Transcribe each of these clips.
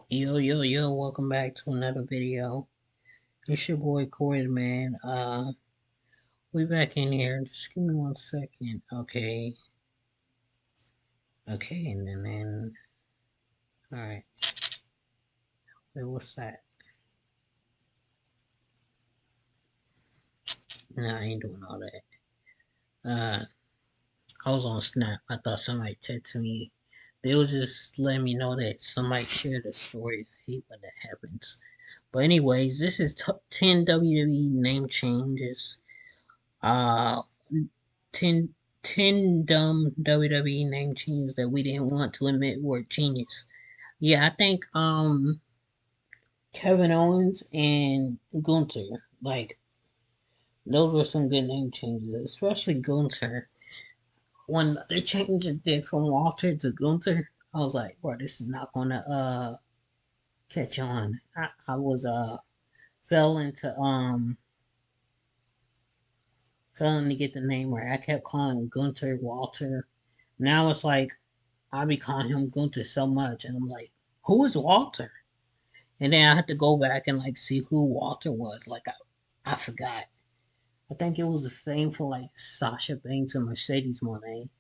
Yo, welcome back to another video. It's your boy Corey, man. We back in here. Just give me 1 second. Okay, and then, alright. Wait, what's that? Nah, I ain't doing all that. I was on Snap. I thought somebody texted me. They was just letting me know that somebody shared a story. I hate when that happens. But anyways, this is 10 WWE name changes. Uh, 10, 10 dumb WWE name changes that we didn't want to admit were genius. Yeah, I think Kevin Owens and Gunther, like those were some good name changes, especially Gunther. When they changed it from Walter to Gunther, I was like, bro, this is not gonna catch on. I was fell into failing to get the name right. I kept calling him Gunther Walter. Now it's like I be calling him Gunther so much, and I'm like, who is Walter? And then I had to go back and like see who Walter was. Like I forgot. I think it was the same for like Sasha Banks and Mercedes Moné.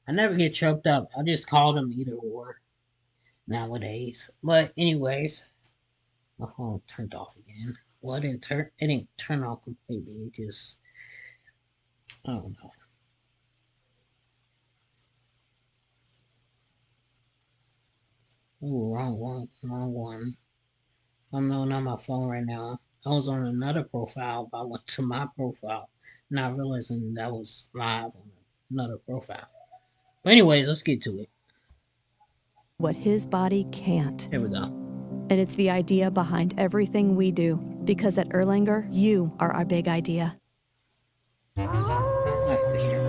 I never get tripped up. I just called them either or nowadays. But anyways, my phone turned off again. Well, it didn't turn off completely. It just I don't know. Ooh, wrong one. I'm not on my phone right now. I was on another profile, but I went to my profile, not realizing that was live on another profile. But anyways, let's get to it. What his body can't. Here we go. And it's the idea behind everything we do. Because at Erlanger, you are our big idea. Nice to hear.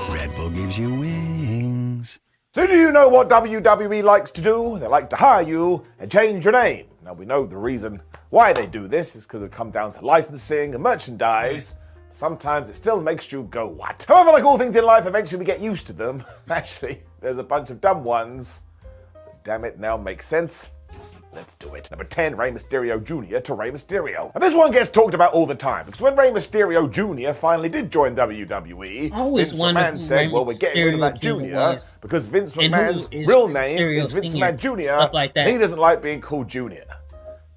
Red Bull gives you wings. So do you know what WWE likes to do? They like to hire you and change your name. Now we know the reason why they do this is because it comes down to licensing and merchandise. Sometimes it still makes you go, what? However, like all things in life, eventually we get used to them. Actually, there's a bunch of dumb ones. But damn it, now makes sense. Let's do it. Number 10, Rey Mysterio Jr. to Rey Mysterio. And this one gets talked about all the time, because when Rey Mysterio Jr. finally did join WWE, Vince McMahon said, well, we're getting rid of that Jr. because Vince McMahon's real name is Vince McMahon Jr. Like He doesn't like being called Jr.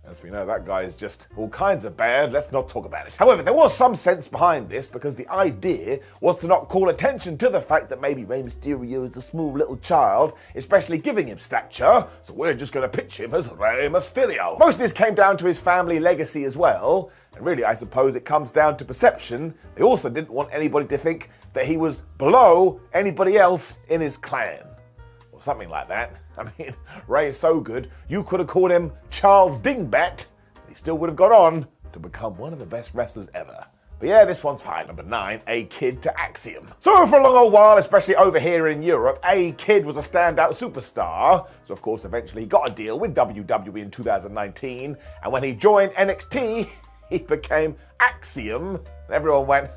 As we know, that guy is just all kinds of bad. Let's not talk about it. However, there was some sense behind this because the idea was to not call attention to the fact that maybe Rey Mysterio is a small little child, especially giving him stature, so we're just going to pitch him as Rey Mysterio. Most of this came down to his family legacy as well, and really I suppose it comes down to perception. They also didn't want anybody to think that he was below anybody else in his clan. Or something like that. I mean, Ray is so good, you could have called him Charles Dingbat, he still would have gone on to become one of the best wrestlers ever. But yeah, this one's fine. Number 9, A-Kid to Axiom. So for a long old while, especially over here in Europe, A-Kid was a standout superstar. So of course, eventually he got a deal with WWE in 2019, and when he joined NXT, he became Axiom. And everyone went,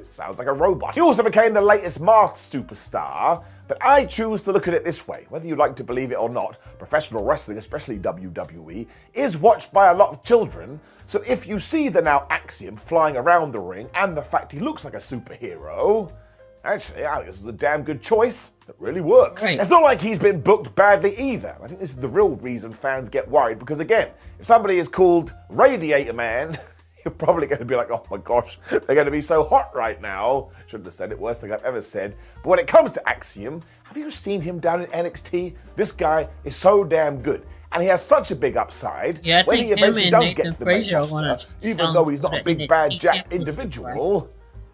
sounds like a robot. He also became the latest masked superstar. But I choose to look at it this way. Whether you like to believe it or not, professional wrestling, especially WWE, is watched by a lot of children. So if you see the now Axiom flying around the ring and the fact he looks like a superhero, actually, I think this is a damn good choice that really works. Right. It's not like he's been booked badly either. I think this is the real reason fans get worried because, again, if somebody is called Radiator Man, you're probably going to be like, oh my gosh, they're going to be so hot right now. Shouldn't have said it, worst thing I've ever said. But when it comes to Axiom, have you seen him down in NXT? This guy is so damn good. And he has such a big upside Yeah, when he eventually does get to the main roster, even though he's not a big bad jack individual.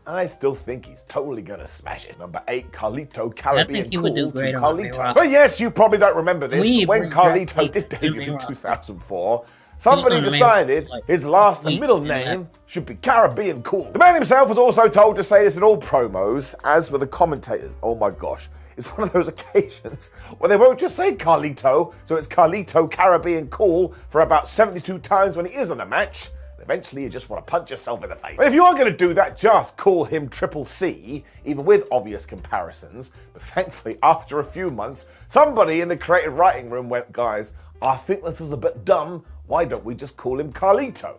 I still think he's totally going to smash it. Number 8, Carlito Caribbean he would do great on the main Carlito. roster. But yes, you probably don't remember this, but when Carlito did debut in 2004, somebody decided his last and middle name should be Caribbean Cool. The man himself was also told to say this in all promos, as were the commentators. Oh my gosh. It's one of those occasions where they won't just say Carlito, so it's Carlito Caribbean Cool for about 72 times when he is in a match. Eventually, you just want to punch yourself in the face. But if you are going to do that, just call him Triple C, even with obvious comparisons. But thankfully, after a few months, somebody in the creative writing room went, guys, I think this is a bit dumb. Why don't we just call him Carlito?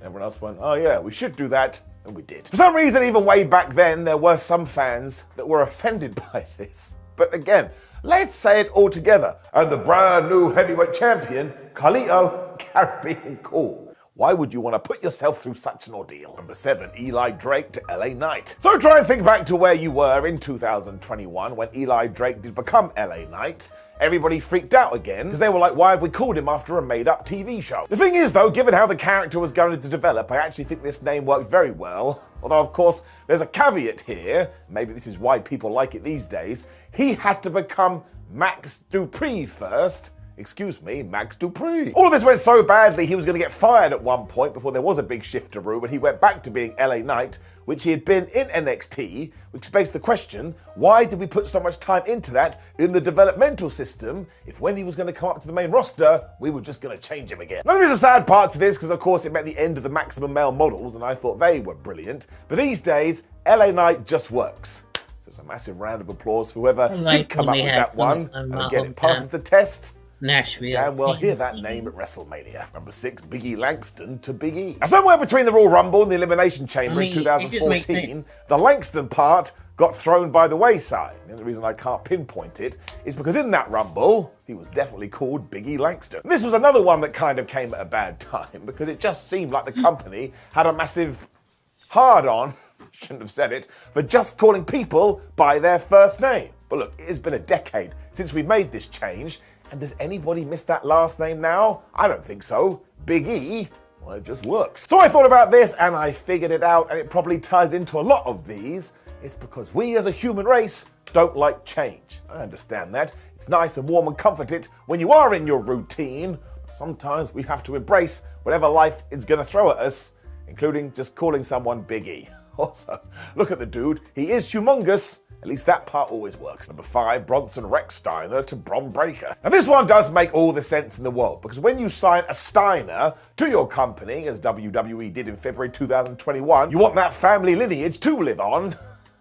Everyone else went, oh yeah, we should do that. And we did. For some reason, even way back then, there were some fans that were offended by this. But again, let's say it all together. And the brand new heavyweight champion, Carlito Caribbean Cool. Why would you want to put yourself through such an ordeal? Number 7, Eli Drake to LA Knight. So try and think back to where you were in 2021 when Eli Drake did become LA Knight. Everybody freaked out again because they were like, why have we called him after a made-up TV show? The thing is though, given how the character was going to develop, I actually think this name worked very well. Although of course, there's a caveat here, maybe this is why people like it these days, he had to become Max Dupree first. Excuse me, Max Dupree. All of this went so badly he was going to get fired at one point before there was a big shifteroo, and he went back to being LA Knight, which he had been in NXT, which begs the question, why did we put so much time into that in the developmental system if when he was going to come up to the main roster, we were just going to change him again? Now there is a sad part to this because of course it meant the end of the maximum male models, and I thought they were brilliant, but these days, LA Knight just works. So it's a massive round of applause for whoever did come up with that one, and again it passes the test. Nashville. Damn well hear that name at WrestleMania. Number 6, Biggie Langston to Big E. Now, somewhere between the Royal Rumble and the Elimination Chamber in 2014, the Langston part got thrown by the wayside. And the reason I can't pinpoint it is because in that Rumble, he was definitely called Biggie Langston. And this was another one that kind of came at a bad time because it just seemed like the company had a massive hard-on, shouldn't have said it, for just calling people by their first name. But look, it has been a decade since we made this change. And does anybody miss that last name now? I don't think so. Big E, well, it just works. So I thought about this and I figured it out, and it probably ties into a lot of these. It's because we as a human race don't like change. I understand that. It's nice and warm and comforted when you are in your routine, but sometimes we have to embrace whatever life is going to throw at us, including just calling someone Big E. Also, look at the dude. He is humongous. At least that part always works. Number 5, Bronson Rex Steiner to Bron Breakker. Now this one does make all the sense in the world, because when you sign a Steiner to your company, as WWE did in February 2021, you want that family lineage to live on.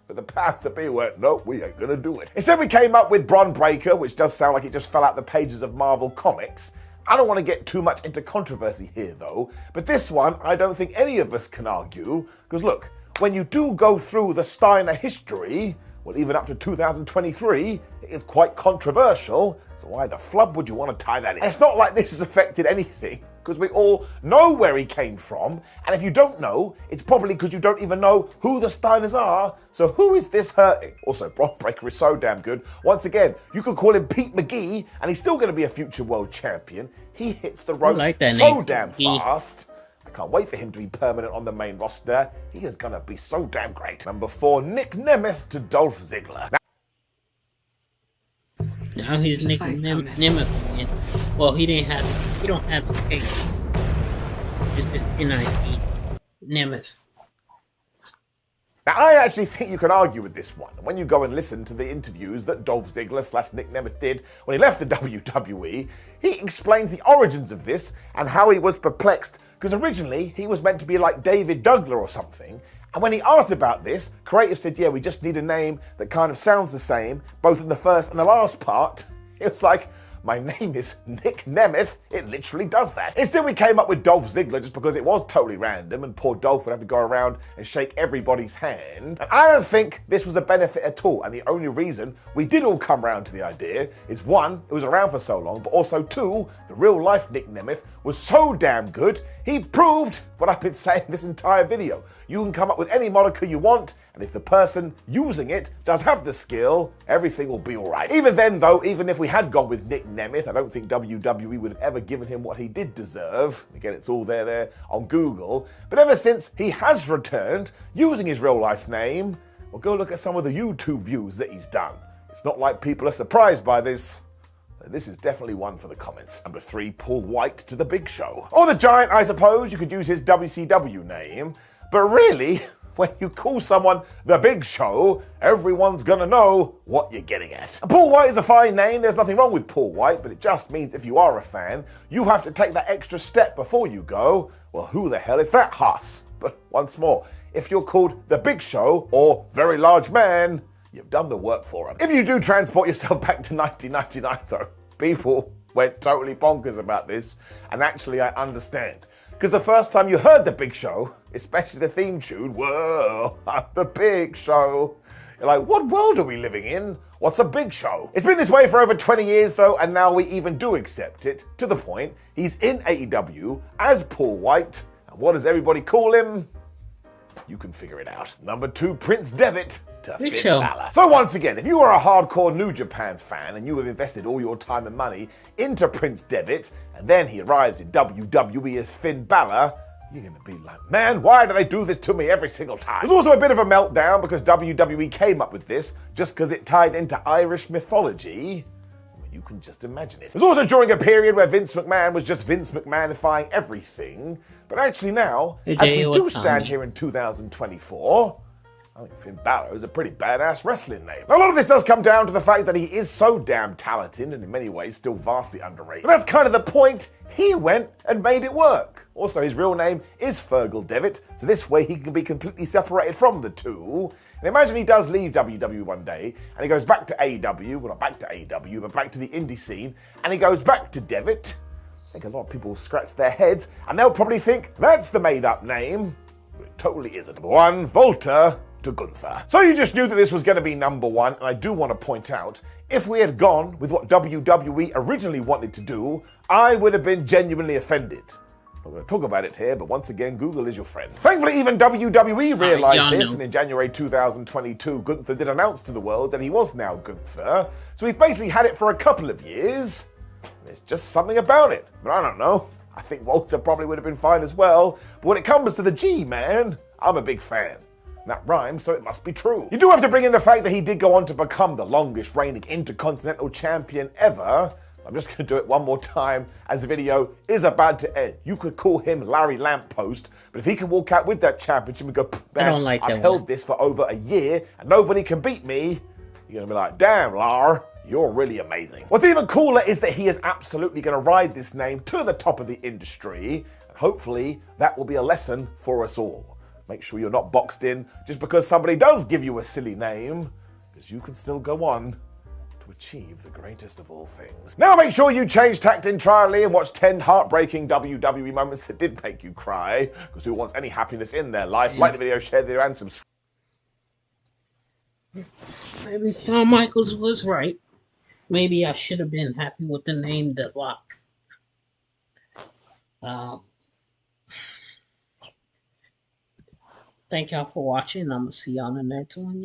But the powers that be went, nope, we ain't gonna do it. Instead we came up with Bron Breakker, which does sound like it just fell out the pages of Marvel Comics. I don't want to get too much into controversy here though, but this one I don't think any of us can argue, because look, when you do go through the Steiner history, well, even up to 2023, it is quite controversial, so why the flub would you want to tie that in? And it's not like this has affected anything, because we all know where he came from, and if you don't know, it's probably because you don't even know who the Steiners are, so who is this hurting? Also, Bron Breakker is so damn good. Once again, you could call him Pete McGee, and he's still going to be a future world champion. He hits the ropes so damn fast. Can't wait for him to be permanent on the main roster. He is gonna be so damn great. Number 4, Nick Nemeth to Dolph Ziggler. Now he's Nick Nemeth again. Well, he don't have the case. It's just NIT. Nemeth. Now, I actually think you can argue with this one. When you go and listen to the interviews that Dolph Ziggler / Nick Nemeth did when he left the WWE, he explained the origins of this and how he was perplexed, because originally he was meant to be like David Douglas or something, and when he asked about this, creative said, yeah, we just need a name that kind of sounds the same, both in the first and the last part. It was like, my name is Nick Nemeth. It literally does that. Instead, we came up with Dolph Ziggler just because it was totally random and poor Dolph would have to go around and shake everybody's hand. And I don't think this was a benefit at all. And the only reason we did all come around to the idea is 1, it was around for so long, but also 2, the real life Nick Nemeth was so damn good, he proved what I've been saying this entire video. You can come up with any moniker you want, and if the person using it does have the skill, everything will be alright. Even then though, even if we had gone with Nick Nemeth, I don't think WWE would have ever given him what he did deserve. Again, it's all there on Google. But ever since he has returned, using his real life name, well, go look at some of the YouTube views that he's done. It's not like people are surprised by this. This is definitely one for the comments. Number 3, Paul White to the Big Show. Or the Giant, I suppose. You could use his WCW name. But really, when you call someone the Big Show, everyone's gonna know what you're getting at. Paul White is a fine name, there's nothing wrong with Paul White, but it just means if you are a fan, you have to take that extra step before you go, well, who the hell is that Huss? But once more, if you're called the Big Show or Very Large Man, you've done the work for him. If you do transport yourself back to 1999 though, people went totally bonkers about this, and actually I understand. Because the first time you heard the Big Show, especially the theme tune, whoa, I'm the Big Show, you're like, what world are we living in? What's a Big Show? It's been this way for over 20 years though, and now we even do accept it, to the point he's in AEW as Paul White, and what does everybody call him? You can figure it out. Number 2, Prince Devitt to Big Finn Show. Balor. So once again, if you are a hardcore New Japan fan and you have invested all your time and money into Prince Devitt, and then he arrives in WWE as Finn Balor, you're gonna be like, man, why do they do this to me every single time? There's also a bit of a meltdown because WWE came up with this just because it tied into Irish mythology. You can just imagine it. It was also during a period where Vince McMahon was just Vince McMahonifying everything. But actually now, as we do stand here in 2024, I think Finn Balor is a pretty badass wrestling name. Now, a lot of this does come down to the fact that he is so damn talented and in many ways still vastly underrated. But that's kind of the point. He went and made it work. Also, his real name is Fergal Devitt, so this way he can be completely separated from the two. And imagine he does leave WWE one day, and he goes back to AEW, well not back to AEW, but back to the indie scene, and he goes back to Devitt. I think a lot of people will scratch their heads, and they'll probably think, that's the made-up name. But it totally isn't. Number 1, Volta to Gunther. So you just knew that this was going to be number 1, and I do want to point out, if we had gone with what WWE originally wanted to do, I would have been genuinely offended. I'm not going to talk about it here, but once again, Google is your friend. Thankfully, even WWE realized this, and in January 2022, Gunther did announce to the world that he was now Gunther. So we've basically had it for a couple of years. There's just something about it. But I don't know. I think Walter probably would have been fine as well. But when it comes to the G, man, I'm a big fan. And that rhymes, so it must be true. You do have to bring in the fact that he did go on to become the longest reigning Intercontinental Champion ever. I'm just going to do it one more time as the video is about to end. You could call him Larry Lamppost, but if he can walk out with that championship and go, man, I don't like that I've held this for over a year and nobody can beat me, you're going to be like, damn, Lar, you're really amazing. What's even cooler is that he is absolutely going to ride this name to the top of the industry, and hopefully that will be a lesson for us all. Make sure you're not boxed in just because somebody does give you a silly name, because you can still go on to achieve the greatest of all things. Now make sure you change tact entirely and watch 10 heartbreaking WWE moments that did make you cry, because who wants any happiness in their life? Like the video, share the video, and subscribe. Maybe Shawn Michaels was right. Maybe I should have been happy with the name The Lock. Thank y'all for watching. I'm going to see y'all on the next one.